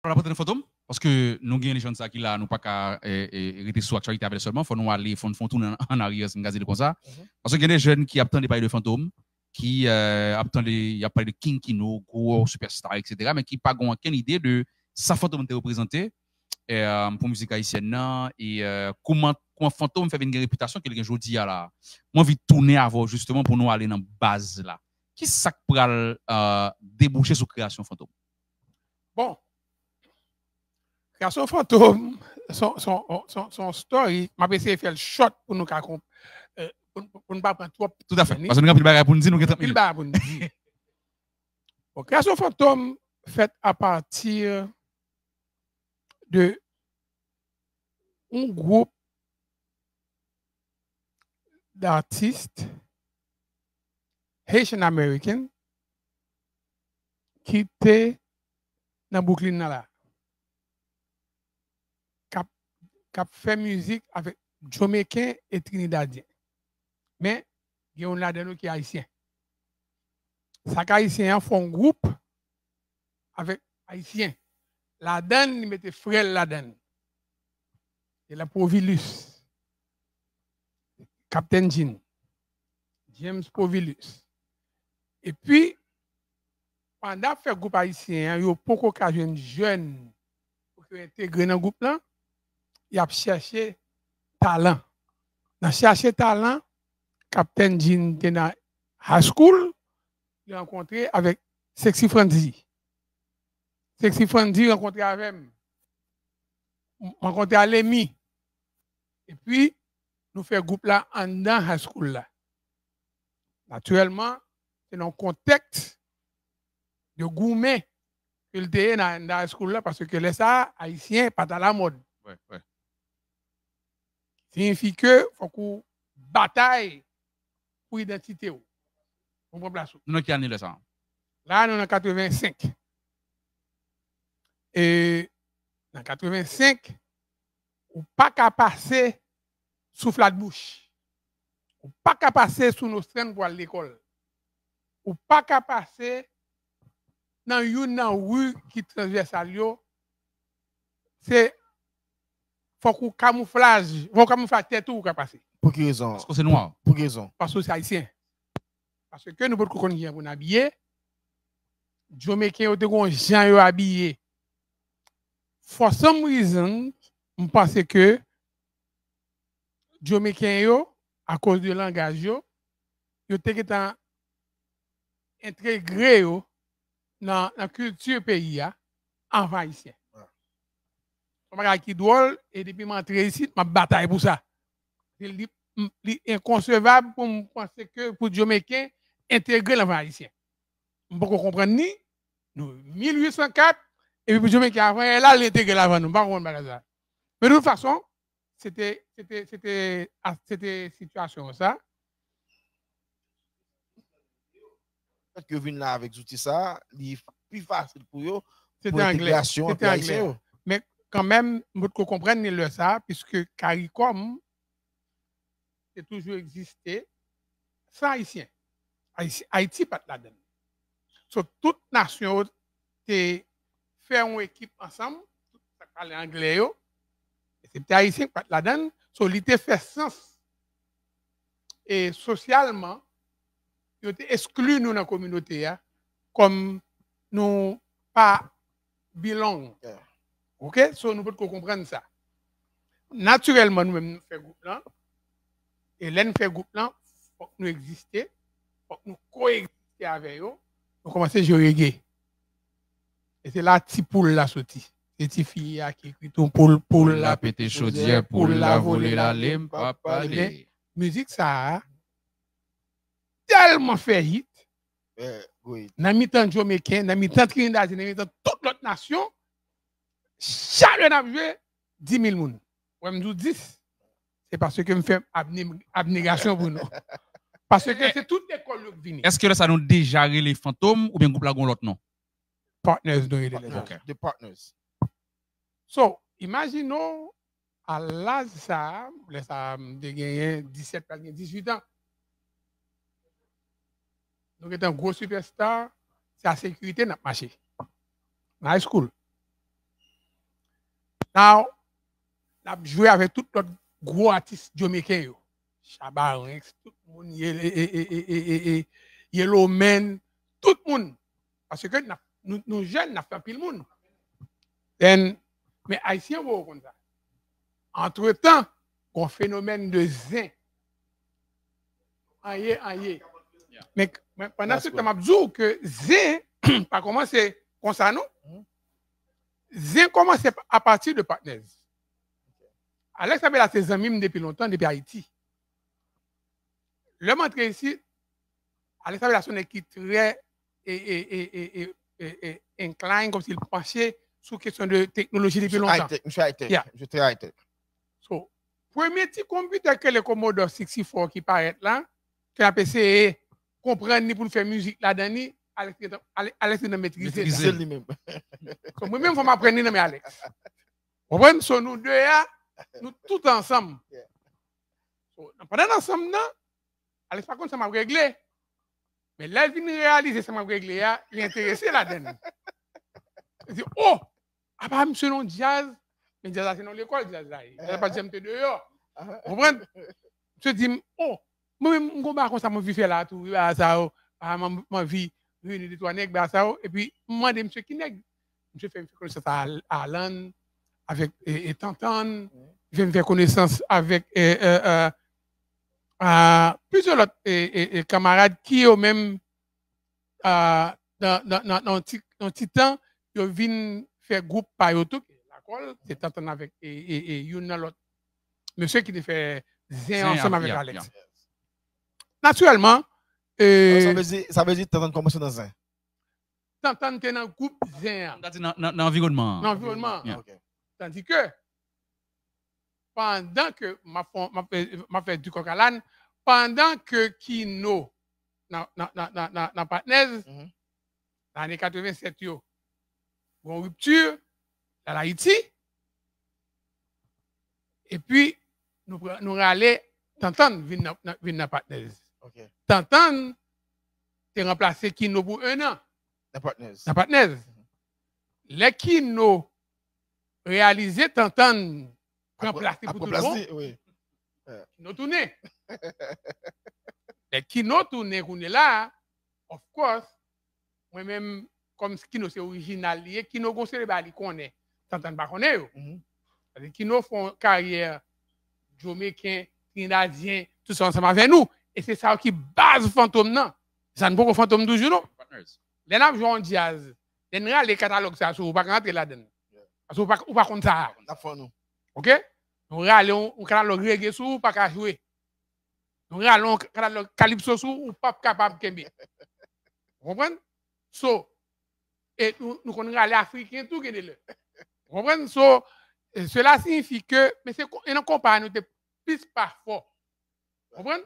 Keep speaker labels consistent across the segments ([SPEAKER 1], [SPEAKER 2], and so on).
[SPEAKER 1] la portrait de fantôme parce que nous gagnons les gens de ça qui là nous pas qu'à rester sur actualité avec seulement faut nous aller font tourner en arrière c'est gazé comme ça parce que il y a des jeunes qui attendent parler de fantômes qui attendent il y a parlé de King Kino gros superstar etc. mais qui pas ont aucune idée de sa fantôme est représenté pour musique haïtienne et comment fantôme fait une réputation que les aujourd'hui là moi envie de tourner avant justement pour nous aller dans base là qui ça pour déboucher sur création fantôme.
[SPEAKER 2] Bon, création fantôme, son story, m'a essayé de faire le short pour nous pour ne pas prendre trop.
[SPEAKER 1] Tout à fait. Parce que nous avons pris le pour nous dire, nous avons pris
[SPEAKER 2] le pour nous dire. Bon, création fantôme faite à partir de un groupe d'artistes Haitian American qui était dans Brooklyn là. Qui fait musique avec Jamaïcain et Trinidadien. Mais il y a un là-dedans qui est haïtien. Chaque haïtien fait un groupe avec haïtien. Là-dedans, il mettait frère là-dedans. Et la Provilus. Captain Jean. James Provilus. Et puis, pendant que le groupe haïtien, il y a beaucoup de jeunes pour intégrer dans le groupe là. Il a cherché talent. Dans chercher talent, Captain Jean était dans high school, il a rencontré avec Sexy Franzi. Sexy Franzi rencontré avec rencontré à Lémi. Et puis, nous faisons groupe là en dans high school là. Naturellement, c'est dans le contexte de gourmet qu'il était dans high school là parce que les ça haïtiens pas à la mode.
[SPEAKER 1] Ouais, ouais.
[SPEAKER 2] Signifie que faut qu'on bataille pour l'identité. On prend place.
[SPEAKER 1] Nous qui année ça.
[SPEAKER 2] Là, nous sommes en 85. Et dans 85, on pas qu'à passer sous la bouche. On pas qu'à passer sous nos scènes pour aller à l'école. On pas qu'à passer dans une rue qui transversale. C'est faut qu'on camouflage tête ou passer.
[SPEAKER 3] Pour quelle raison?
[SPEAKER 1] Parce que c'est noir.
[SPEAKER 3] Pour quelle raison?
[SPEAKER 2] Parce que c'est haïtien. Parce que nous pouvons connaître pour habiller. Jamaïcain ont des gens habillés. For some reason, je pense que Jamaïcain à cause du langage yo été intégré dans la culture pays en haïtien. C'est un qui drôle et depuis m'entrer ici, ma bataille pour ça. C'est inconcevable pour me penser que pour Jamaïcain intégrer l'enfant haïtien. Je ne peux pas comprendre ni nous 1804 et puis Jamaïcain avant là l'intégrer l'avant nous pas comprendre ça. Mais de toute façon, c'était situation ça.
[SPEAKER 3] Parce que venir là avec tout ça, il plus facile pour eux.
[SPEAKER 2] C'était anglais. C'était anglais. Mais quand même, vous comprenez le ça, puisque CARICOM a toujours existé sans haïtien. Haïti pas là-dedans. So, toute nation a fait une équipe ensemble, ça parle anglais, et c'était haïtien pas là-dedans. So, il a fait sens. Et socialement, ils ont exclu nous dans la communauté, comme nous pas bilan. OK? So, nous pouvons comprendre ça. Naturellement, nous-mêmes, nous faisons groupe là. Et là, nous faisons groupe là, il faut que nous existions, il faut que nous coexister avec eux. Nous commençons à jouer reggae. Et c'est là, petit poule la sortie. C'est petit fille qui écrit ton poule
[SPEAKER 1] la pété chaudière, poule la voler la lime, papa.
[SPEAKER 2] Musique, ça a tellement fait hit. Dans mi-temps Jamaïcain, dans mi-temps Trinidad, dans mi-temps toute l'autre nation, chacun a joué 10 000 personnes. Ouais, je me dis 10. C'est parce que je fais abnégation pour nous. Parce que c'est toute l'école qui vient.
[SPEAKER 1] Est-ce que là, ça nous déjà les fantômes ou bien groupe là, l'autre nom?
[SPEAKER 2] Partners.
[SPEAKER 3] The partners.
[SPEAKER 2] So, imaginons à l'âge ça, de gagner 17, 18 ans. Nous sommes un gros superstar, c'est la sécurité dans le marché. High school. Now, on a joué avec tout notre gros artistes jamaïcains. Shabba Ranks, tout le monde, Yellow Man, tout le monde. Parce que nous jeunes, nous fait pile monde. Mais Haïtiens, vous comme ça. Entre-temps, un phénomène de zin. Aïe. Mais pendant ce temps, je dis que zin, pas commencé comme ça, non? Zin commence à partir de Partners. Alex avait la ses amis depuis longtemps, depuis Haïti. L'homme entré ici, Alex avait la son équipe très incline, comme s'il penchait sur question de technologie depuis longtemps.
[SPEAKER 3] Je suis high-tech. Yeah. Je suis très high-tech.
[SPEAKER 2] So, premier petit computer que le Commodore 64 qui paraît là, qui a essayé comprendre pour faire musique là-dedans, Alex n'a maîtrisé.
[SPEAKER 3] C'est lui-même.
[SPEAKER 2] So, moi-même, il faut m'apprendre à Alex. Vous voyez, nous deux, nous tous ensemble. So, pendant ensemble, Alex, par contre, ça m'a réglé. Mais là, il vient réaliser ça m'a réglé, il est intéressé là-dedans. Il dit, oh, ah bah, monsieur non jazz, mais jazz, c'est dans l'école, jazz là. Il n'a pas de j'aime dehors. Vous comprenez? Je dis, oh, moi-même, je ne sais pas ça, je vis là, tout, ça, ma vie, réunie de toi, ça, et puis, moi, je monsieur qui nègre. Je fais connaissance à Alan, avec Tantan, je vais me faire connaissance avec plusieurs autres camarades qui ont même dans un petit temps ils viennent faire groupe par tout l'école c'est Tantan avec l'autre monsieur qui fait zin ensemble avec Alex. Naturellement
[SPEAKER 3] ça veut dire Tantan commence dans zin.
[SPEAKER 2] Tantan est dans le groupe zin
[SPEAKER 1] dans l'environnement.
[SPEAKER 2] Tandis que pendant que m'a fait du coq à l'âne, pendant que Kino dans Partners, dans l'année 87, il y a une rupture dans l'Haïti, et puis nous allons Tantan venir dans Partners. Tantan est remplacé Kino pour 1 an. Dans Partners. Les Kino réalisé Tantan remplacé pour tout le monde.
[SPEAKER 3] Oui.
[SPEAKER 2] Nous tournons. Mais qui nous tournons, qu'on est là, of course, moi-même, comme qui nous c'est original, qui nous conseille les qu'on est, Tantan pas qu'on est. Qui nous font carrière jamaïcain, trinidadien, tout ça ensemble avec nous. Et c'est ça qui base fantôme non. Ça ne peut pas fantôme toujours non. Les gens jouent en jazz. Les catalogues ça, vous pas rentrer là-dedans. Parce que vous pas contre ça. OK? Nous allons on catalogue reggae sous pas qu'à jouer. Nous allons catalogue calypso sous ou pas capable kembe. Vous comprenez? So et nous connaissons les africains tout que le. Vous comprenez? So cela signifie que mais c'est une compagnie de plus parfois. Vous comprenez?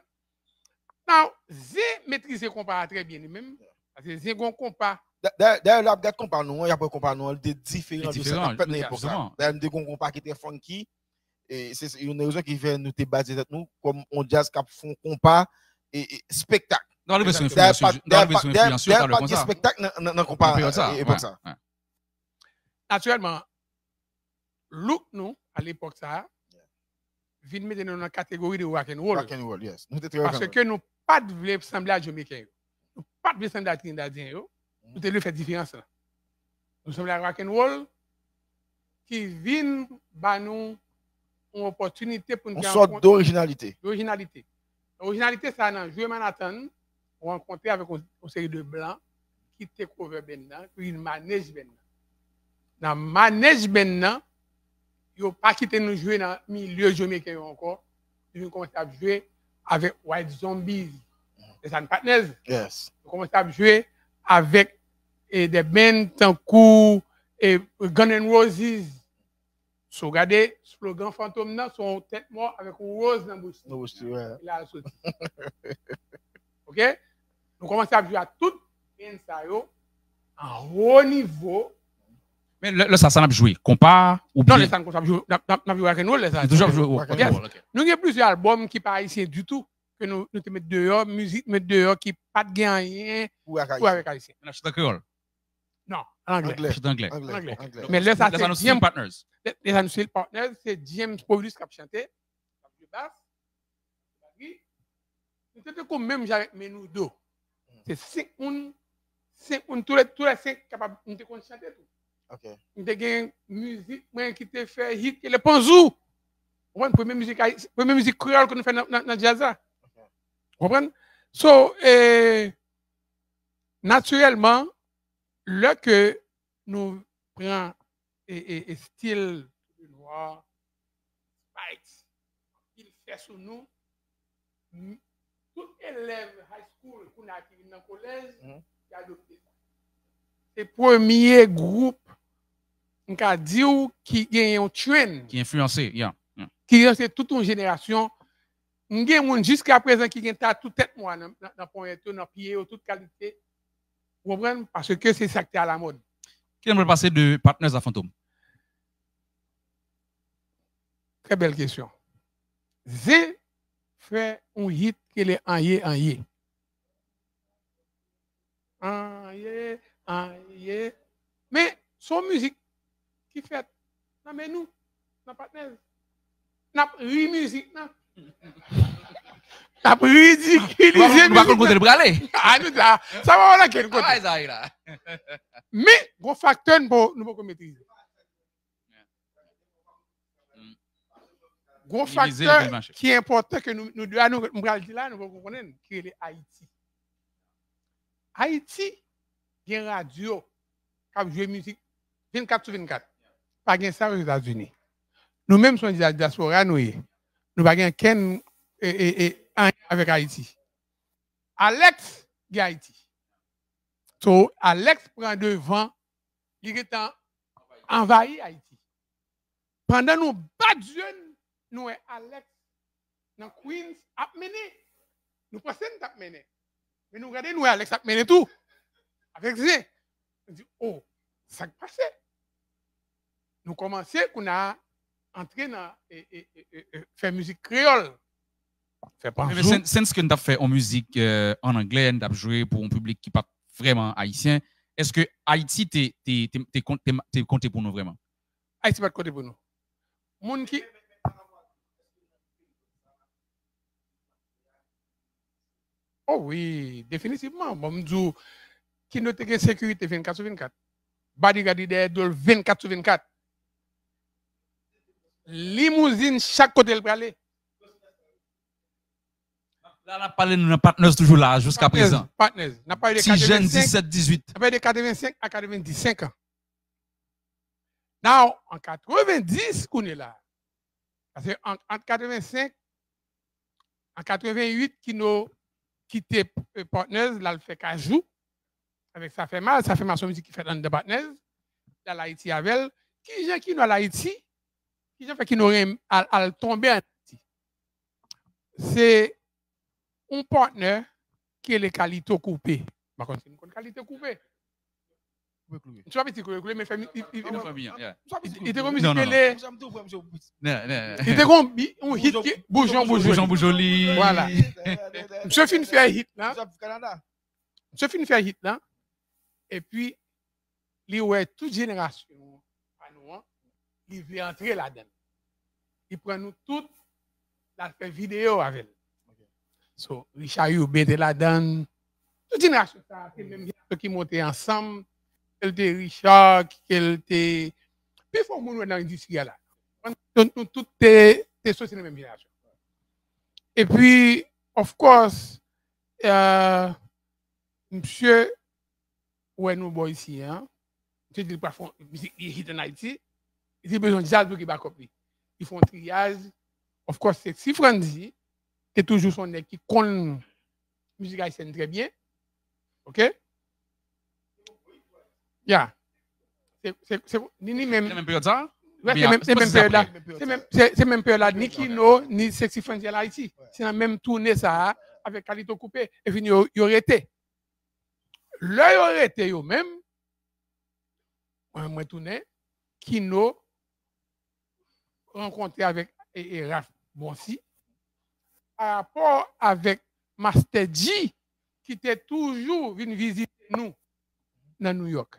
[SPEAKER 2] Now, j'ai maîtrisé compas très bien lui-même parce que j'ai un compas.
[SPEAKER 3] D'ailleurs, là, regarde compas nous, il y a pas compas nous, des différents de ça. D'ailleurs, des compas qui étaient funky. Et c'est une raison qui fait nous te baser nous comme on jazz cap font compas et spectacle.
[SPEAKER 1] Dans le version influence, dans le version influence,
[SPEAKER 3] dans le spectacle dans compas et pour ça.
[SPEAKER 2] Naturellement, look nous à l'époque ça vient mettre dans la catégorie de rock and roll.
[SPEAKER 3] Rock and roll, yes.
[SPEAKER 2] Parce que nous pas de voulons sembler à Jamaïcain. Nous pas de sembler à Trinidadien. Nous devons faire différence là. Nous sommes la rock and roll qui vient ba nous une opportunité pour nous
[SPEAKER 3] une sorte d'originalité.
[SPEAKER 2] L'originalité, ça dans jouer Manhattan, on rencontrer avec une série de blancs qui te couvert maintenant, puis ils manègent maintenant. Dans manège maintenant, ils n'ont pas quitté nous jouer dans le milieu jamaïcain encore. Ils ont commencé à jouer avec White Zombies, les Partners.
[SPEAKER 3] Yes.
[SPEAKER 2] Ils ont commencé à jouer avec des bands tant que Guns N' Roses. So, regardez, slogan fantôme, là, son tête mort avec une rose dans la bouche. Il a sauté. OK? Nous commençons à jouer à tout en haut niveau.
[SPEAKER 1] Mais là, ça n'a pas joué. Compas ou bien?
[SPEAKER 2] Non, ça n'a pas joué. N'a joué avec nous, ça.
[SPEAKER 1] Toujours joué au rock'n'roll.
[SPEAKER 2] Nous avons plusieurs albums qui ne sont pas haïtiens du tout. Que nous te mettons dehors, musique mettre dehors qui n'a pas de gain rien.
[SPEAKER 3] Ou avec haïtien.
[SPEAKER 1] On achète en créole.
[SPEAKER 2] Non, en anglais.
[SPEAKER 1] C'est anglais.
[SPEAKER 2] Mais là, ça,
[SPEAKER 1] c'est James Partners.
[SPEAKER 2] Les Annual Partners, c'est James Paulus qui a chanté. C'était comme même avec Menudo. C'est 5 personnes, tous les 5 capables de chanter tout.
[SPEAKER 3] OK.
[SPEAKER 2] Il y a une musique qui te fait hit, et le Panzou. Vous comprenez, première musique créole que nous faisons dans le jazz. Vous comprenez? So, naturellement, là que nous prenons et style noir, spikes, il fait sur nous, tout élève high school qui est dans le collège, il a adopté ça. C'est le premier groupe qui gagne un trend.
[SPEAKER 1] Qui influencé,
[SPEAKER 2] Qui est toute une génération. Il y a des gens jusqu'à présent qui ont toute tête moi dans le point, dans le pied, toute qualité. Vous comprenez? Parce que c'est ça qui est à la mode.
[SPEAKER 1] Qui aimerait passer de Partners à Fantôme?
[SPEAKER 2] Très belle question. Zé fait un hit qui est en yé. Mais son musique qui fait, non mais nous, dans Partners, n'a pas musique, non. N'a pas ridiculisé.
[SPEAKER 1] Nous allons côté de braler.
[SPEAKER 2] Ça va là quel côté. Mais gros facteur pour nous pas maîtriser. Gros facteur qui est important que nous devons nous dire là, nous comprendre qui est Haïti. Haïti, il y a une radio qui joue musique 24/24. Pas de ça aux États-Unis. Nous-mêmes sommes des diaspora, nous n'avons qu'un avec Haïti. Alex est Haïti. So, Alex prend devant, il est envahi Haïti. Pendant nous battre jeunes, nous sommes Alex dans Queens a mené. Nous pensons que nous avons mené. Mais nous regardons, nous Alex a mené tout. Avec ça, on dit, oh, ça qui passe. Nous commençons qu'on a entré dans faire musique créole.
[SPEAKER 1] C'est ce que nous avons fait en musique en anglais, nous avons joué pour un public qui n'est pas vraiment haïtien. Est-ce que Haïti t'es compté pour nous vraiment?
[SPEAKER 2] Haïti pas compté pour nous. Moun qui oh oui, définitivement. Bon, nous qui note que sécurité 24/24. Bodyguard derrière 24/24. Limousine chaque côté le aller.
[SPEAKER 1] Là, on a parlé de nos partenaires toujours là, jusqu'à présent.
[SPEAKER 2] Partners. On a parlé de
[SPEAKER 1] 6 jeunes, 17, 18.
[SPEAKER 2] On a parlé de 85 à 95 ans. Now, en 90, qu'on est là. Parce que en 85, en 88, qui nous quitté Partners, là, le fait qu'à joue. Avec ça fait mal son musique qui fait dans les Partners. Là, l'Haïti avec. Qui nous à l'Haïti? Qui fait qui nous à tomber en Haïti? C'est un partenaire qui est les qualités coupées. Par contre, c'est une qualité coupée. Tu vois, petit coupé, mais il était comme musique télé. Il était comme un hit qui Boujoli. Voilà. Je finis de faire un hit là. Et puis, il y a toute génération à nous, il veut entrer là-dedans. Il prend nous toutes, la fait vidéo avec elle. So, Richard Youb était là-dedans. Toute génération, qui montaient ensemble. Elle était Richard, elle était. Puis il faut que nous dans l'industrie là. Tout est société de même génération. Et puis, of course, monsieur, ouais, nous boys ici, hein. Je dis pas font musique hit en Haïti. Ils ont besoin de jazz pour qu'ils back up. Ils font un triage. Of course, c'est si Franzi, qui est toujours son nez qui connaît musique haïtienne très bien. OK? Yeah. C'est
[SPEAKER 1] même période ça?
[SPEAKER 2] C'est même période là. Ni Kino, ni Sexy Franzi à Haïti. C'est la même tournée ça avec Calito Coupé. Et puis, il aurait été. Là, il aurait été eux-mêmes. Moi, tourné. Kino rencontré avec Raph Bonsi. Par rapport avec Master G, qui était toujours venu visiter nous dans New York.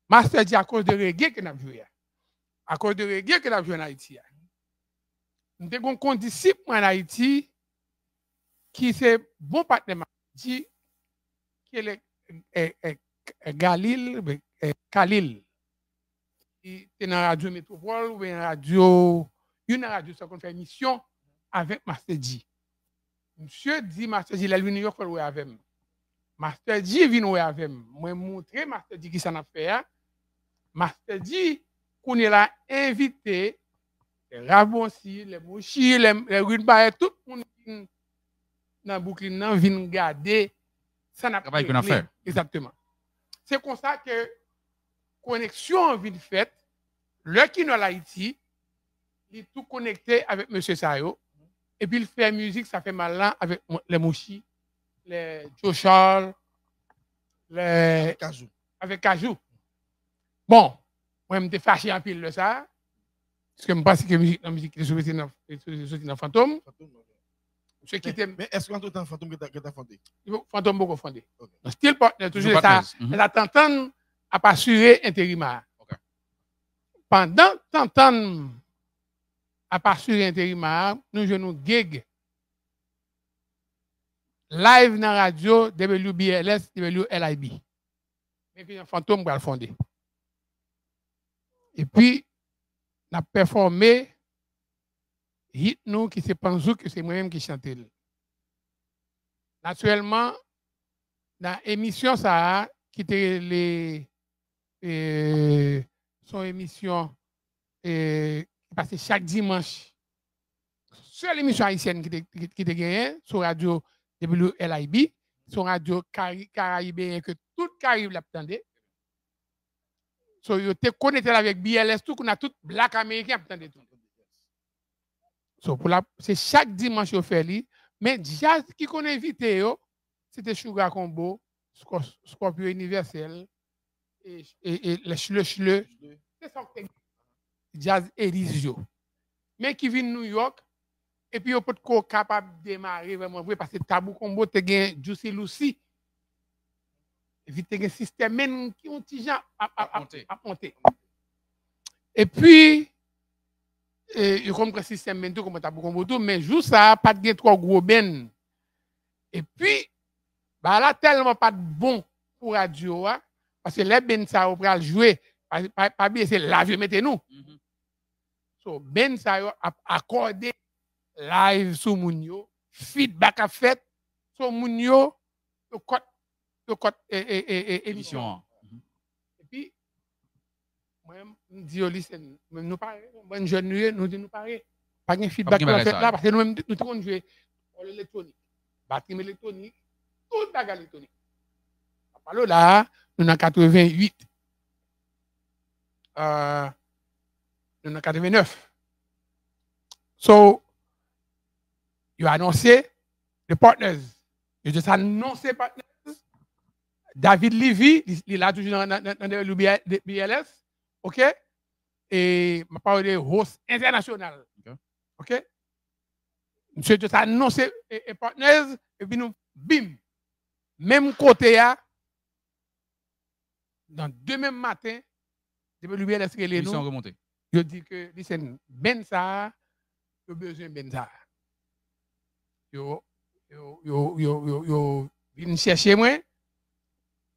[SPEAKER 2] Master dit à cause de reggae que nous avons joué. À cause de reggae que nous avons joué en Haïti. Nous avons un condisciple en Haïti qui est bon partenaire qui est Khalil. Il est dans la radio Métropole ou une radio ça qu'on fait émission avec Master G. Monsieur dit Master G, il est venu New York pour avec moi. Master G vient avec moi. Moi montrer Master G qui ça n'a fait. Master G qu'on est là invité les Rabonsi, les Mouchi, les Rudbaye, tout le monde dans Brooklyn vient garder ça n'a pas fait. Exactement. C'est comme ça que connexion vient faite. Le qui dans l'Haïti, il est tout connecté avec M. Sayo. Et puis il fait musique, ça fait mal là avec les Mouchi, les Joe Charles, les
[SPEAKER 3] Kajou.
[SPEAKER 2] Avec Kajou. Bon, moi, je me fâché en pile de ça. Parce que je pense que la musique est sortie dans Fantôme.
[SPEAKER 3] Mais est-ce qu'en tout temps, Fantôme que tu as fondé?
[SPEAKER 2] Fantôme beaucoup fondé. Okay. Style partner, toujours ça. La Tantan a pas assuré intérimaire. Okay. Pendant Tantan a pas assuré intérimaire, nous jouons gig live dans la radio WBLS, WLIB. Mais puis un Fantôme va le fonder. Et puis, on a performé hit nous qui se pensent que c'est moi-même qui chante. Naturellement, dans l'émission ça qui était son émission qui passait chaque dimanche. Seule émission haïtienne qui était gagnée sur radio WLIB, sur radio caribéen que toute Caraïbe l'attendait. So, yo te connecté avec BLS, tout, qu'on a tout black américain attendait tout. So, c'est chaque dimanche yo fait li, mais jazz qui qu'on invité yo, c'était Sugar Combo, Scorpio Universel et le Chle. C'est ça que jazz Elisio. Mais qui vient de New York et puis yo peut capable de démarrer vraiment parce que Tabou Combo te gagne Juicy Lucy. Vite un système même qui ont déjà à monter. Et puis il comprend système même tout comme Tabou Combo tout mais joue ça pas de trop gros ben. Et puis bah là tellement pas de bon pour radio parce que les ben ça on va jouer pas bien c'est la vieux mettez nous. So ben ça a accordé live sur Mounio feedback a fait sur Mounio le code émission. Et puis, moi, je dis au lycée, nous parlons, bonne jeune nous parlons. Pas de feedback là, parce que nous-mêmes, nous avons joué l'électronique, batterie électronique, tout bagage électronique. Alors là, nous en 88. Nous en 89. So, you annoncé les partners. You just annoncé partners. David Levy, il a toujours dans le BLS, ok? Et je parle de host international, ok? Monsieur just annoncé et partners, et puis nous, bim, même côté, dans demain matin, le BLS, je dis que, listen, Ben ça, il a besoin de Ben ça. Yo, viens chercher moi.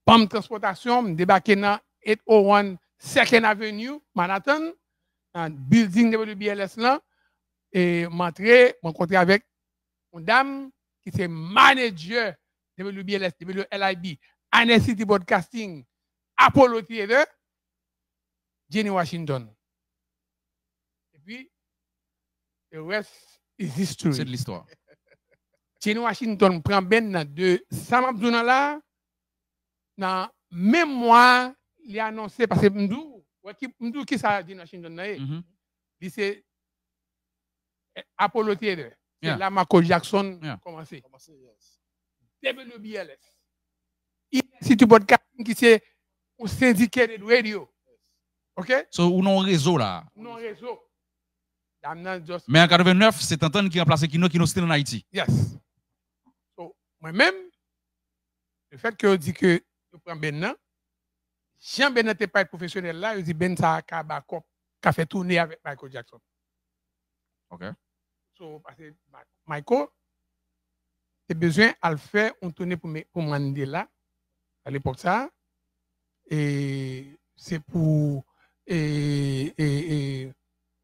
[SPEAKER 2] Pomme transportation, débarqué dans 801 2nd Avenue, Manhattan, dans le building WBLS là, et m'entrer, rencontrer avec une dame qui est manager WBLS, WLIB, Anne City Broadcasting, Apollo Theater, Jenny Washington. Et puis, le reste is history.
[SPEAKER 1] C'est de l'histoire.
[SPEAKER 2] Jenny Washington prend ben de Sam Abdouna là, dans même mois, il a annoncé, parce que Mdou qui ça dit dans Washington, c'est Apollo Theater. C'est là Michael Jackson commencé. WBLS. Institut Broadcasting qui c'est un syndicat de radio. OK?
[SPEAKER 1] So, ou non réseau là?
[SPEAKER 2] Non réseau.
[SPEAKER 1] Mais en 89, c'est Tantan qui a remplacé Kino c'était en Haïti.
[SPEAKER 2] Yes. So, moi-même, le fait que je dis que je prends maintenant, Jean Ben n'était pas professionnel là, il dit Ben ça a fait tourner avec Michael Jackson.
[SPEAKER 1] OK.
[SPEAKER 2] So, parce que Michael, tu as besoin de le faire, on tourne pour Mandela à l'époque ça. Et c'est pour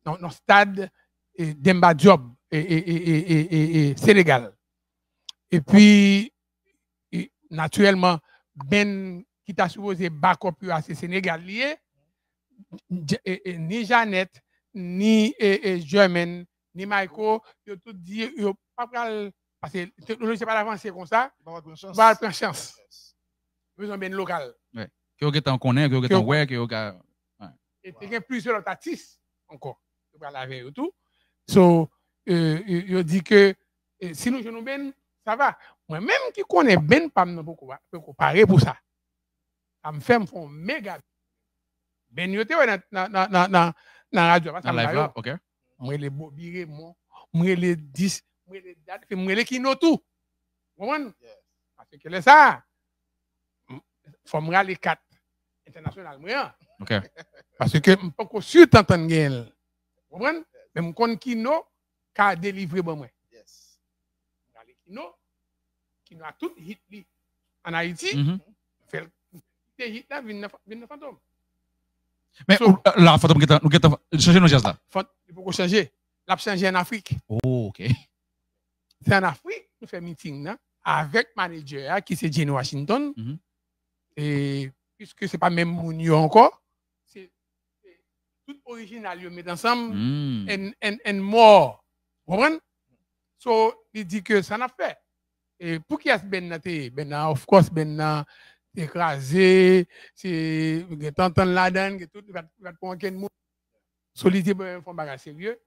[SPEAKER 2] dans le stade d'Emba Diop et Sénégal. Et puis, naturellement, Ben qui t'a supposé backup à ce Sénégalier, ni Jeannette, ni Germain, ni Michael, ils ont tout dit, ils n'ont pas parce que la technologie n'est pas avancée comme ça, ils vont prendre chance. Ils ont bien local.
[SPEAKER 1] Ouais. Qui on connaît, qui on ouais, qui on
[SPEAKER 2] et il y a plusieurs artistes encore. Ils vont laver et tout. So, ils dit que si nous jouons Ben, ça va. Moi-même qui connais Ben, pas me comparer pour ça. Ça me fait un méga. Ben, yo te dans la radio.
[SPEAKER 1] Dans live là, OK.
[SPEAKER 2] Moi, les Bobby Raymond, moi, les 10, moi, les dates, moi, les Kino tout. Vous comprenez? Parce que c'est ça. Faut me les 4 international.
[SPEAKER 1] OK.
[SPEAKER 2] Parce que je ne peux pas sûr t'entendre bien. Vous comprenez? Même quand Kino a délivré bon moi.
[SPEAKER 3] Yes.
[SPEAKER 2] Kino a tout hit en Haïti. Fait des hits là, vient fantôme.
[SPEAKER 1] Mais la fantôme nous changer nos jazz là.
[SPEAKER 2] Il faut changer. L'a changer en Afrique.
[SPEAKER 1] Oh, OK.
[SPEAKER 2] C'est en Afrique, nous faisons meeting là, avec manager qui c'est Jenny Washington. Et puisque c'est pas même Mounio encore, c'est tout original, ils mettent ensemble et mort. Vous comprenez? So, il dit que ça n'a fait. Et pour qui est-ce que Ben of course, Ben écrasé, c'est t'entends là-dedans, tout, il va te prendre quelqu'un. Solidité, il faut un sérieux.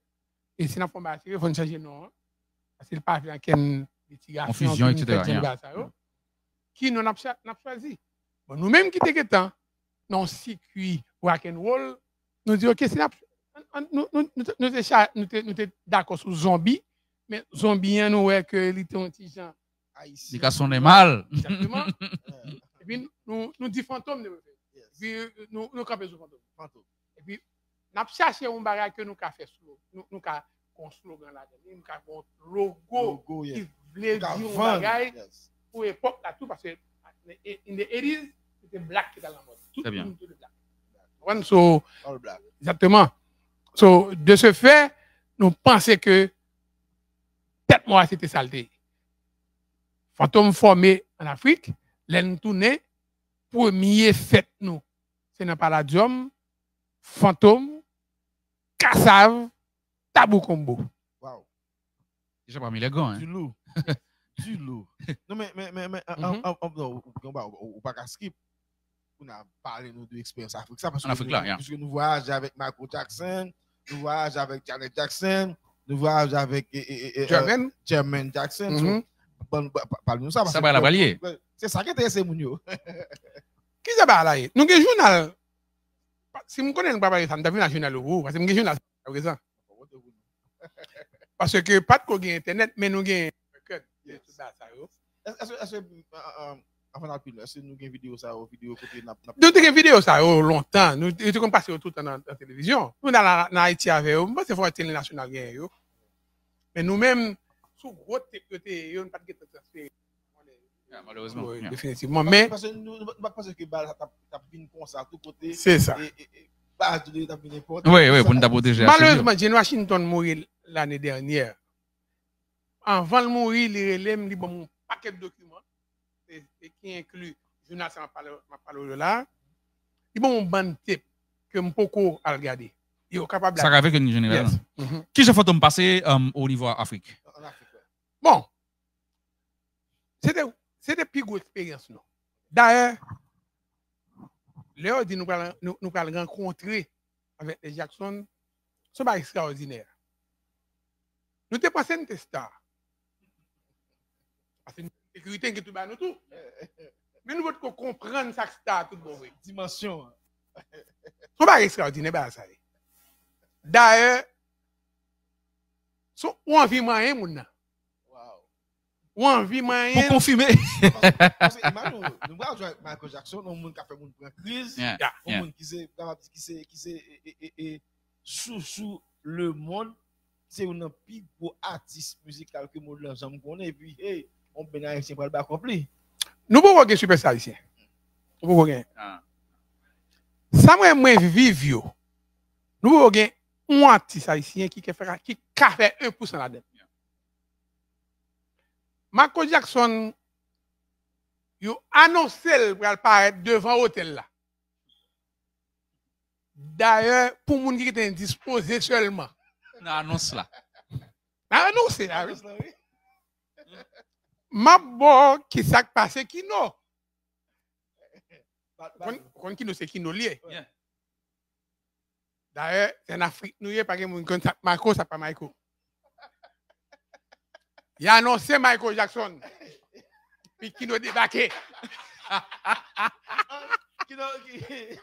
[SPEAKER 2] Et si on fait un sérieux, il faut changer de nom. Parce qu'il n'y a pas de litigation.
[SPEAKER 1] Confusion, etc.
[SPEAKER 2] Qui nous a choisi? Bon, nous-mêmes qui sommes dans le circuit rock'n'roll, nous disons, OK, nous sommes d'accord sur zombie, mais zombie, nous voyons que les petits gens
[SPEAKER 1] haïtiens. Les sont des mal.
[SPEAKER 2] Exactement. Et puis, nous disons fantôme. Et puis, nous campons sur fantôme. Et puis, nous avons cherché un bagage que nous avons fait. Nous avons un slogan là. Nous avons un logo qui voulait dire un bagage pour l'époque là tout parce que in the 80s, c'était black qui était dans la mode. Tout le monde était black. So, exactement. So, de ce fait, nous pensons que tête moi c'était saleté. Fantôme formé en Afrique, l'en tourné, premier fête nous. C'est dans Palladium, Fantôme, Kassav, Tabou Combo.
[SPEAKER 3] Wow.
[SPEAKER 1] Déjà parmi les gants, hein.
[SPEAKER 3] Du lourd. Du lourd. Non, mais, on pas qu'à skip. On a parlé nous de l'expérience Afrique. Ça, parce que nous voyageons avec Michael Jackson, nous voyageons avec Janet Jackson, nous voyageons avec Jermaine Jackson. Parle-nous ça.
[SPEAKER 1] Ça va la balayer.
[SPEAKER 3] C'est ça qui intéresse Mounio.
[SPEAKER 2] Qui ça va là? Nous avons un journal. Si vous connaissez pas ça, nous avons un journal où? Parce que nous avons un journal. Parce que pas de quoi internet, mais nous avons
[SPEAKER 3] est-ce que avant d'appeler, est-ce que nous avons une vidéo ça ou vidéo côté
[SPEAKER 2] nous avons une vidéo ça longtemps. Nous avons passé tout dans la télévision. Nous dans Haïti avec eux, moi c'est pour la télé nationale gagne. Mais nous-mêmes sous gros côté, on pas de transfert.
[SPEAKER 1] Malheureusement.
[SPEAKER 2] Définitivement. Mais
[SPEAKER 3] parce que nous pensons que t'as bien comme ça tout côté.
[SPEAKER 2] C'est ça.
[SPEAKER 1] Oui, pour nous protéger.
[SPEAKER 2] Malheureusement, Jenny Washington mourit l'année dernière. Avant de mourir, il a dit bon paquet de documents qui inclut Jonas m'a parlé là. Il bon ban tape que m'poko à regarder. Il est capable.
[SPEAKER 1] Ça avec une général. Qui j'ai fait passer au niveau Afrique.
[SPEAKER 2] Bon. C'était plus grosse expérience non. D'ailleurs, Léo dit nous allons rencontrer avec les Jackson, c'est pas extraordinaire. Nous te pensé une star. Parce que la sécurité qui tout bas nous tout. Mais nous voulons comprendre ça star tout bon
[SPEAKER 3] dimension.
[SPEAKER 2] C'est pas extraordinaire bah ça. D'ailleurs, on vit moyen moun.
[SPEAKER 3] Wow.
[SPEAKER 2] ou envie moyen.
[SPEAKER 1] Pour confirmer.
[SPEAKER 3] Parce que nous voyons Michael Jackson, on monde qui a fait une crise, on monde qui c'est sous le monde, c'est un plus beau artiste musical que monde là j'aime connaît et puis hey, on ben haïtien pour le bac complet.
[SPEAKER 2] Nous pouvons gagner super haïtien. Nous pouvons gagner. Ça moi vivre. Nous pouvons gagner un artiste haïtien qui fait 1% là-dedans. Michael Jackson il a annoncé pour apparaître devant l'hôtel là. D'ailleurs, pour les gens qui étaient disposés seulement.
[SPEAKER 1] Annonce là.
[SPEAKER 2] Annoncé là. Ma bon qui s'est passé qui non. Quand qui nous c'est qui nous lié. D'ailleurs, c'est en Afrique nous y est pas que mon contact Michael ça pas Michael. Il a annoncé Michael Jackson. Puis qui nous débarqué.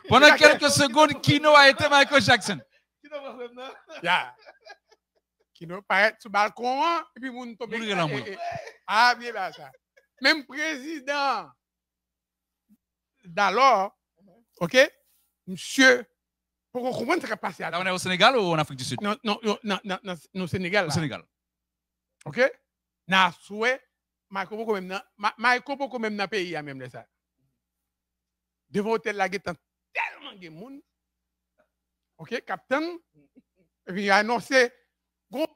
[SPEAKER 1] Pendant quelques secondes, Kino a été Michael Jackson.
[SPEAKER 2] Kino paraît sur le balcon et puis moun tombe. Ah bien bah ça. Même président d'alors, OK? Monsieur, pour qu'on comprenne ce qui est passé.
[SPEAKER 1] Là on est au Sénégal ou en Afrique du Sud?
[SPEAKER 2] Non, au Sénégal.
[SPEAKER 1] Au Sénégal.
[SPEAKER 2] OK? Na souhait Michael beaucoup même dans pays même là ça. Devant l'hôtel là, il y a tellement de monde. OK, capitaine. Et puis il a annoncé, on va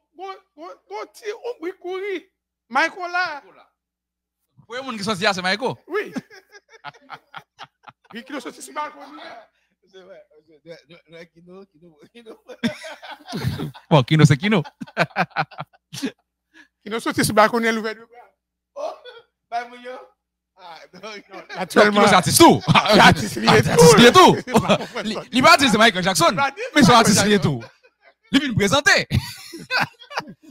[SPEAKER 2] courir. Michael là.
[SPEAKER 1] Vous voyez les gens qui sont là, c'est Michael?
[SPEAKER 2] Oui. Et qui nous sorti sur le balcon.
[SPEAKER 3] C'est vrai. Kino.
[SPEAKER 1] Bon, Kino, c'est Kino.
[SPEAKER 2] Qui nous sorti sur le balcon, il a ouvert le bras.
[SPEAKER 3] Oh, bah, moi,
[SPEAKER 2] actuellement,
[SPEAKER 1] c'est artiste tout.
[SPEAKER 2] Artiste
[SPEAKER 1] tout. Il va artiste Michael Jackson, mais c'est artiste lié tout. Il vient nous présenter.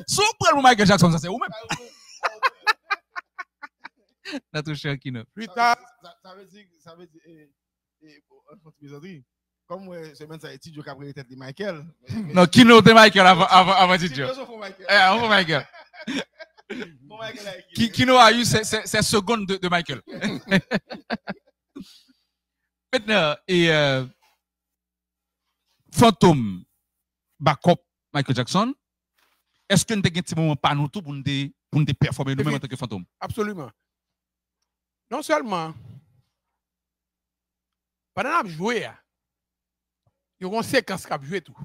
[SPEAKER 1] Sauf pour Michael Jackson, ça c'est vous-même. La touche à Kino.
[SPEAKER 3] Plus tard, ça veut dire, comme c'est même ça, Tidjo qui a pris tête de Michael.
[SPEAKER 1] Non, Kino de Michael avant Tidjo. On Michael. Kino a eu ses secondes de Michael. Maintenant, et Fantôme, backup Michael Jackson, est-ce que nous avons un petit moment pas nous tout pour nous performer nous-mêmes en tant que Fantôme?
[SPEAKER 2] Absolument. Non seulement, pendant que je jouais, il y a une séquence qui a joué tout.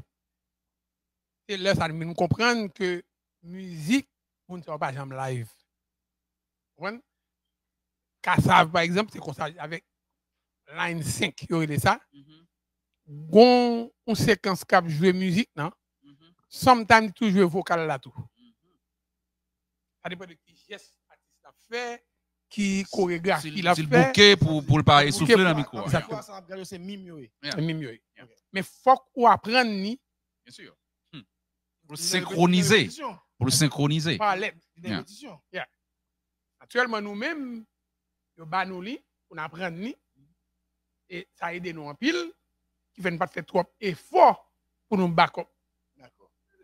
[SPEAKER 2] Et là, ça nous comprendre que musique, on ne sera pas jamais live. Kassav, par exemple, c'est comme ça, avec Line 5, il y aurait ça. Gon, une séquence qui a joué musique, non? Sometimes, tout jouer vocal là tout. Ça dépend de qui geste l'artiste a fait, qui chorégraphie il a fait.
[SPEAKER 1] C'est le bouquet pour le pas essouffler dans le micro.
[SPEAKER 3] Exactement. C'est mimio.
[SPEAKER 2] Mais faut qu'on apprenne ni.
[SPEAKER 1] Bien sûr. Pour le synchroniser. Pour le synchroniser.
[SPEAKER 2] Par l'aide. Actuellement, nous-mêmes, nous banons on apprend ni. Et ça aide nous en pile, qui ne viennent pas faire trop effort pour nous back up.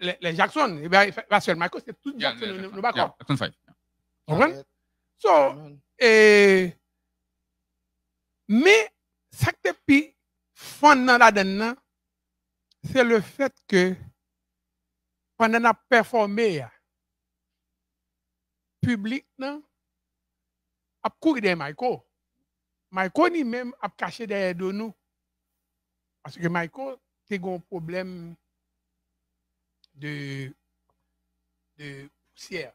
[SPEAKER 2] Les Jackson, et bien, pas seulement Michael, c'est tout Jackson nous back up.
[SPEAKER 1] Jackson 5.
[SPEAKER 2] Vous comprenez? Mais, ça qui est plus fun dans la donne, c'est le fait que pendant qu'on a performé, le public a couru derrière Michael. Michael lui-même a caché derrière de nous. Parce que Michael a un problème de poussière.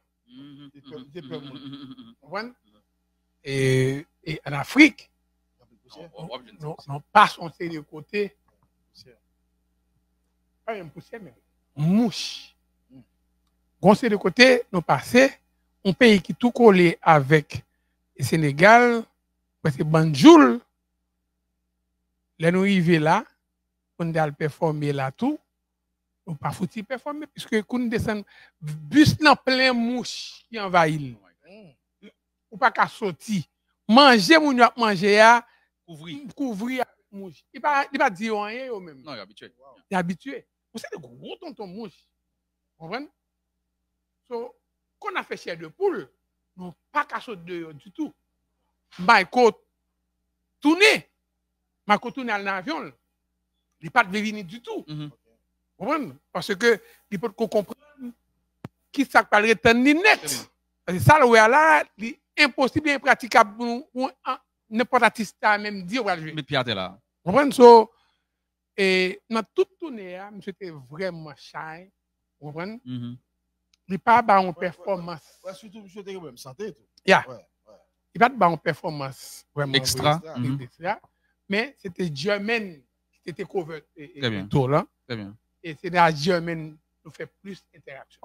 [SPEAKER 2] Et en Afrique, non pas son de côté. Pas une poussière, mais mouche. On de côté, nous passons un pays qui est tout collé avec le Sénégal, parce que Banjoul, là nous arrivons là, on a performer là tout, on pas foutu performer, puisque quand on descend, bus dans plein mouche qui envahit. Ou pas qu'à sortir. Manger, mon a manger à couvrir mouche. Il pas dire rien eux même.
[SPEAKER 1] Non, il est habitué.
[SPEAKER 2] Il est habitué. Vous savez, gros tonton mouche. Vous comprenez? So, quand on a fait chair de poule, nous pas caché de du tout. Michael tourné dans l'avion. Il pas de venir du tout. Parce que il peut comprendre qui ça parle ni net. C'est ça le là, c'est impossible et impraticable pour n'importe artiste même dire va jouer.
[SPEAKER 1] Mais Pierre là.
[SPEAKER 2] Vous comprenez so et dans toute tournée, monsieur était vraiment shy. Vous comprenez? Il pas ba en performance.
[SPEAKER 3] Ouais, surtout monsieur était même santé tout.
[SPEAKER 2] Yeah. Il pas ba en performance vraiment
[SPEAKER 1] extra.
[SPEAKER 2] Mais c'était Germain qui était cover
[SPEAKER 1] et
[SPEAKER 2] tour là.
[SPEAKER 1] Très bien.
[SPEAKER 2] Et c'est dans Germain nous fait plus interaction.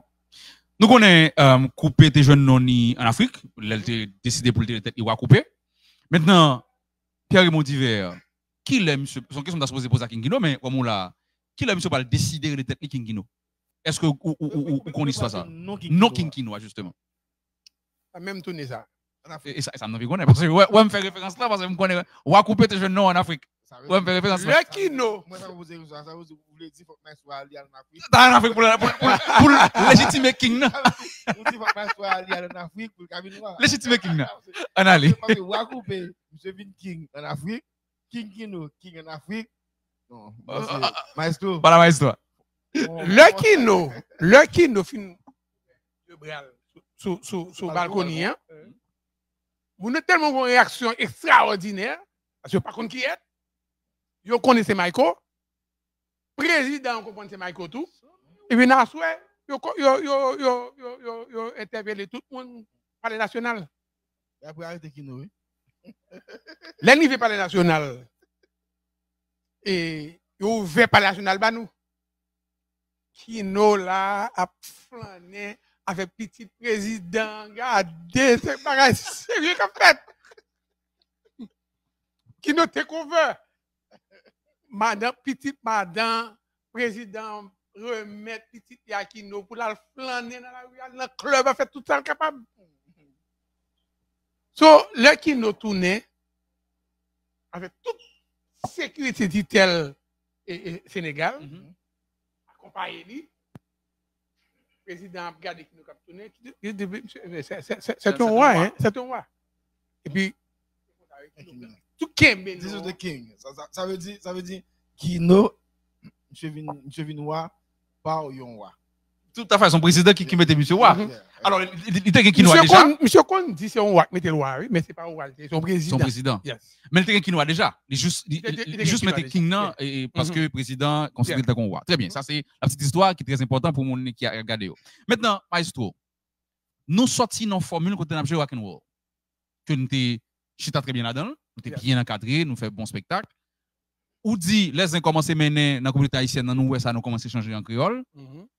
[SPEAKER 1] Nous connaissons couper tes jeunes non en Afrique, elle a décidé pour le tête il va couper. Maintenant Pierre Raymond Divers, qui l'aime monsieur, son question d'asposer poser à Kingino mais comme là, qui l'aime monsieur pas décider de tête Kingino. Est-ce que ou connaît ça? Non Kingino justement.
[SPEAKER 2] Ça même tourner ça.
[SPEAKER 1] Et ça me connaît parce que ouais me fait référence là parce que me connaît on va couper tes jeunes non en Afrique. Ouais me fait référence
[SPEAKER 2] le Kino.
[SPEAKER 3] Moi ça vous dire ça vous voulez dire faut que soit aller en Afrique.
[SPEAKER 1] En Afrique pour légitimer King là.
[SPEAKER 3] Vous dites faut que soit aller en Afrique pour cabine noire.
[SPEAKER 1] Légitimer King là. On allez.
[SPEAKER 3] On va couper monsieur Vin King en Afrique. King Kino King en Afrique. Non. Maestro.
[SPEAKER 1] Voilà maestro.
[SPEAKER 2] Le Kino fin de bral sous balconier. Vous avez tellement une réaction extraordinaire parce que par contre qui est yo connaissez Michael président comprend c'est Michael tout et puis na souhait yo interpellé tout le monde palais national
[SPEAKER 3] et après arrêter Kino oui
[SPEAKER 2] l'arrivée palais national et yo ouvert palais national ba nous Kino là a flâné avec petit président regardez c'est bagage sérieux qu'a fait Kino te couvert madame petite madame président remettre petite Yakino pour la flâner dans la rue dans le club a fait tout ça capable so le Kino tourné avec toute sécurité d'Itel et Sénégal accompagné lui président a regardé Kino cap tourné c'est un roi hein c'est un roi et puis tout Kembe
[SPEAKER 3] this is the king ça veut dire Kino monsieur Vinois pas yon roi
[SPEAKER 1] tout à fait son président qui mettait monsieur roi alors il était Kino déjà
[SPEAKER 2] monsieur Kon dit c'est un roi mettait le roi mais c'est pas un roi c'est son président
[SPEAKER 1] yes. Mais il était Kino déjà il juste mettait King là parce que le président considère le roi très bien ça c'est la petite histoire qui est très importante pour mon qui a regardé maintenant maestro nous sortis dans formule côté n'a joué rock and roll que nous t'es chita très bien là-dedans nous t'es bien encadré nous fait bon spectacle ou dit les uns commencer mener dans la communauté haïtienne nous ouais ça nous commencer changer en créole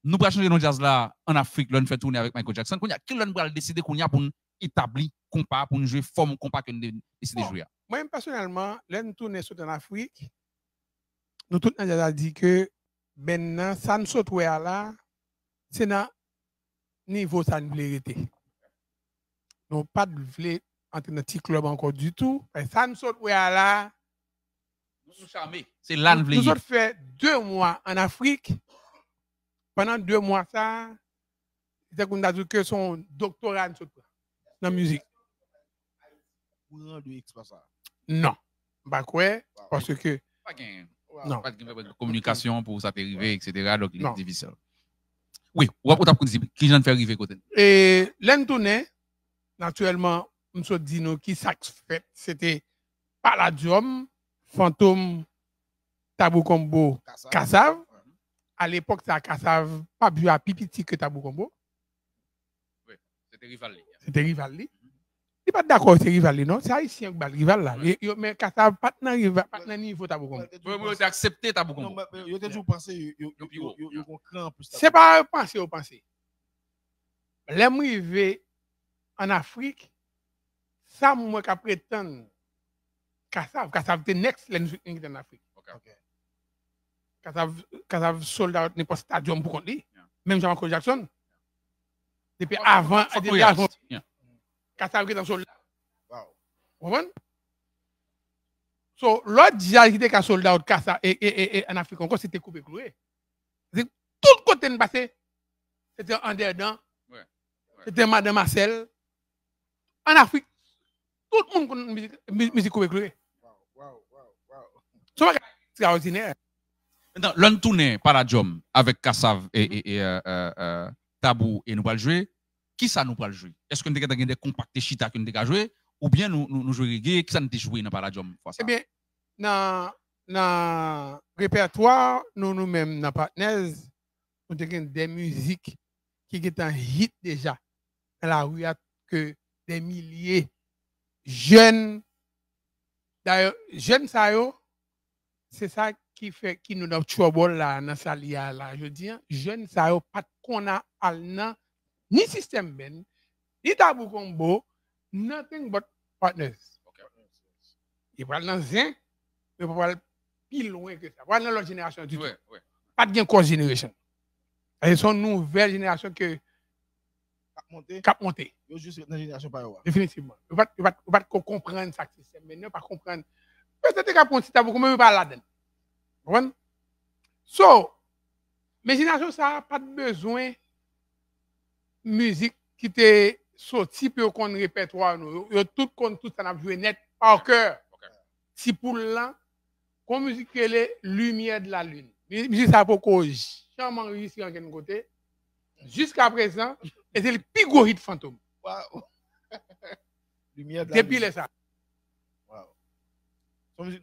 [SPEAKER 1] nous pas changer nos jazz là en Afrique là nous fait tourner avec Michael Jackson qu'on y a qui l'on va décider qu'on y a pour établir compas pour nous jouer forme compas que nous décider jouer
[SPEAKER 2] moi personnellement là nous tourner sur en Afrique nous tout a dit que maintenant ça nous saute là c'est dans niveau ça nous vérité nous pas de vle entrer dans petit club encore du tout ça nous saute là
[SPEAKER 1] nous charmer c'est là nous
[SPEAKER 2] nous autres fait 2 mois en Afrique pendant 2 mois ça c'est qu'on a dit que son doctorat dans la musique
[SPEAKER 3] pour rendre expert ça
[SPEAKER 2] non pas quoi parce que
[SPEAKER 1] non pas de communication pour ça arriver etc donc il est difficile oui ou t'as qui j'en fait arriver côté
[SPEAKER 2] et l'entourné naturellement nous dit nous qui ça fait c'était Palladium Fantôme Tabou Combo Kassav à l'époque ça Kassav pas bu à pipiti que Tabou Combo
[SPEAKER 1] oui c'était
[SPEAKER 2] rival il pas d'accord c'est rival non c'est haïtien qui rival là mais Kassav pas dans niveau Tabou Combo
[SPEAKER 1] vous accepté Tabou Combo
[SPEAKER 3] yo toujours penser yo cran plus
[SPEAKER 2] c'est pas penser l'aime rivé en Afrique ça moi qui prétend Kassav était next en Afrique. Kassav sold out n'importe stadium pour contre lui. Même Jean-Michel Jackson. Depuis avant, Kassav était en sold out. Wow. So, l'autre jazz qui était sold out Kassav et en Afrique encore, c'était coupé cloué. Tout le côté de passé, c'était en dedans. C'était Madame Marcel. En Afrique, tout le monde connaît musique éclairée. C'est extraordinaire.
[SPEAKER 1] Maintenant, l'on tourne par la jom avec Kassav et Tabou et nous pas le jouer. Qui ça nous pas le jouer? Est-ce que nous avons des compacts chita que nous avons jouer ou bien nous jouons reggae? Qui ça nous a joué dans par la jom?
[SPEAKER 2] Eh bien, dans le répertoire, nous-mêmes, dans Partners, nous avons des musiques qui sont en hit déjà. Dans la rue, il y a que des milliers de jeunes. D'ailleurs, jeunes, c'est ça qui nous donne trouble là, dans sa lia là. Je dis, jeunes, ça n'a pas qu'on a ni système ben, ni tabou combo, nothing but partners. Il va dans un, mais il va plus loin que ça. Il va dans l'autre génération du tout. Pas de cross génération. C'est une nouvelle génération que cap monter.
[SPEAKER 3] Juste dans la génération par là.
[SPEAKER 2] Définitivement. Il va comprendre ça système, mais ne pas comprendre. Peut-être qu'à Ponti tabou comme pas là-dedans. So, mes générations ça n'a pas de besoin musique qui était sorti pour qu'on répertoire nous tout ça n'a joué net par cœur. Si pour là comme musique qui est lumière de la lune. Musique ça pour qu'on jamais réussi en quelque côté jusqu'à présent et c'est le plus gros hit fantôme.
[SPEAKER 3] Wow. Lumière de la
[SPEAKER 2] depuis
[SPEAKER 3] lune.
[SPEAKER 2] ça.
[SPEAKER 3] Wow.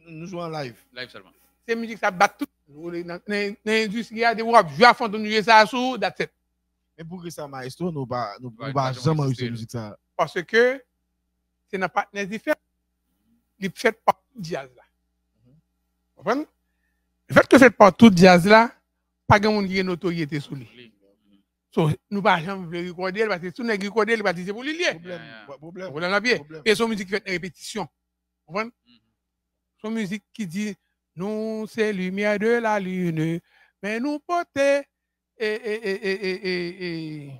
[SPEAKER 3] Nous jouons en live
[SPEAKER 1] seulement.
[SPEAKER 2] C'est musique ça bat tout dans l'industrie de wap jouer à fantôme jouer ça sous that's it.
[SPEAKER 3] Mais pour que ça maestro, nous pas jamais eu cette musique ça.
[SPEAKER 2] Parce que c'est un partenaire différent. Il fait partout jazz là. Vous comprenez? Le fait que fait partout jazz là, pas de monde qui a une notoriété sur lui. So, nous pas jamais recorder parce que si nous recorder, il va dire c'est pour lui lié. Problème. Et son musique fait une répétition. Vous comprenez? Son musique qui dit nous c'est lumière de la lune, mais nous porter les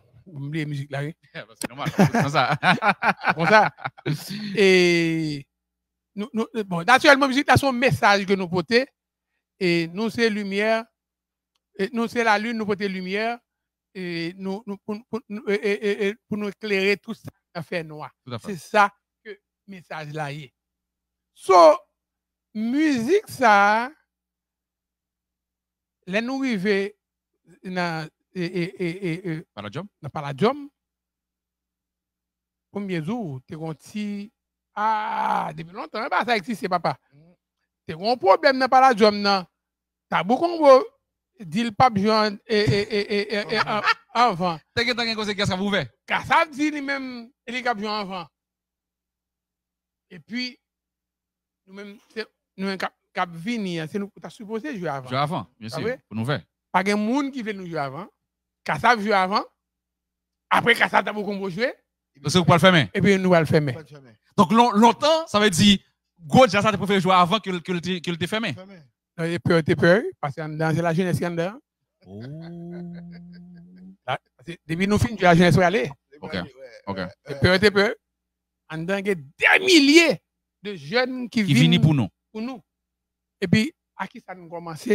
[SPEAKER 2] musiques là.
[SPEAKER 1] C'est normal, comme ça.
[SPEAKER 2] Comme ça. Et bon, naturellement, musique là son message que nous portons. Et nous c'est lumière, et nous c'est la lune, nous portons lumière, et nous pour nous éclairer tout ça à faire noir. C'est ça que le message là est. So, musique ça, les nous arrivons dans la jom, combien de jours, tu as depuis longtemps, pas ça existe, papa. Tu as un problème dans la jom, non? Tu as beaucoup de dit le pape Jean avant.
[SPEAKER 1] Tu as une chose qui a ouvert.
[SPEAKER 2] Car ça dit lui-même, il est Jean avant. Et puis, nous-mêmes, cap venir, c'est nous qui avons supposé jouer avant.
[SPEAKER 1] Jouer avant, bien sûr, pour nous faire.
[SPEAKER 2] Pas de monde qui veut nous jouer avant. Kassav joue avant. Après Kassav t'as beaucoup jouer.
[SPEAKER 1] C'est pour le faire.
[SPEAKER 2] Et puis nous allons le faire.
[SPEAKER 1] Donc longtemps, ça veut dire go déjà ça te préfère jouer avant que le te fermé.
[SPEAKER 2] Et peur parce que c'est la jeunesse qui est dedans.
[SPEAKER 1] Oh.
[SPEAKER 2] Depuis nous finissons la jeunesse aller.
[SPEAKER 1] OK.
[SPEAKER 2] Et peur. En dedans il y a des milliers de jeunes qui viennent
[SPEAKER 1] pour nous.
[SPEAKER 2] Et puis à qui ça nous commence?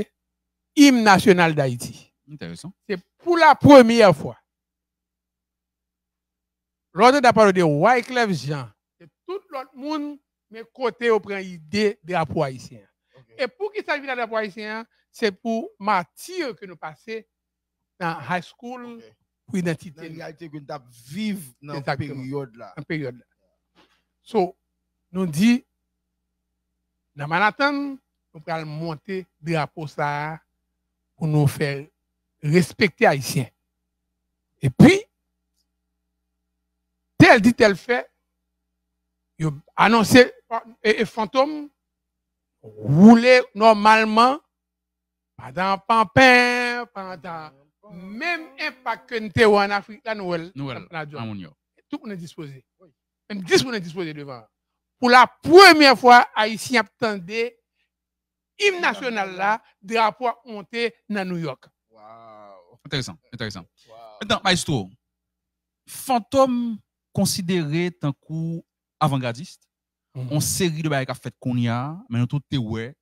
[SPEAKER 2] Hymne national d'Haïti.
[SPEAKER 1] Intéressant.
[SPEAKER 2] C'est pour la première fois. L'autre a parlé de Wyclef Jean. Et tout l'autre monde, mais côté, on prend l'idée de drapeau haïtien. Et pour qui ça vient de drapeau haïtien, c'est pour martyr que nous passons dans high school pour identité.
[SPEAKER 3] La réalité que nous vivons dans cette période-là.
[SPEAKER 2] So, nous dit, dans Manhattan, nous allons monter le drapeau ça pour nous faire respecter Haïtiens. Et puis, tel dit, tel fait, il a annoncé et fantôme rouler normalement pendant Pampin, pendant même impact que nous avons en Afrique, la Noël. Tout le monde est disposé. Même 10 personnes sont disposés devant. Pour la première fois, Haïtiens attendaient hymne national là, drapeau monté dans New York.
[SPEAKER 3] Wow.
[SPEAKER 1] Intéressant. Maintenant, maestro, fantôme considéré tant qu'avant-gardiste, on série de bails qu'a fait qu'on y a, mais nous tout est ouais.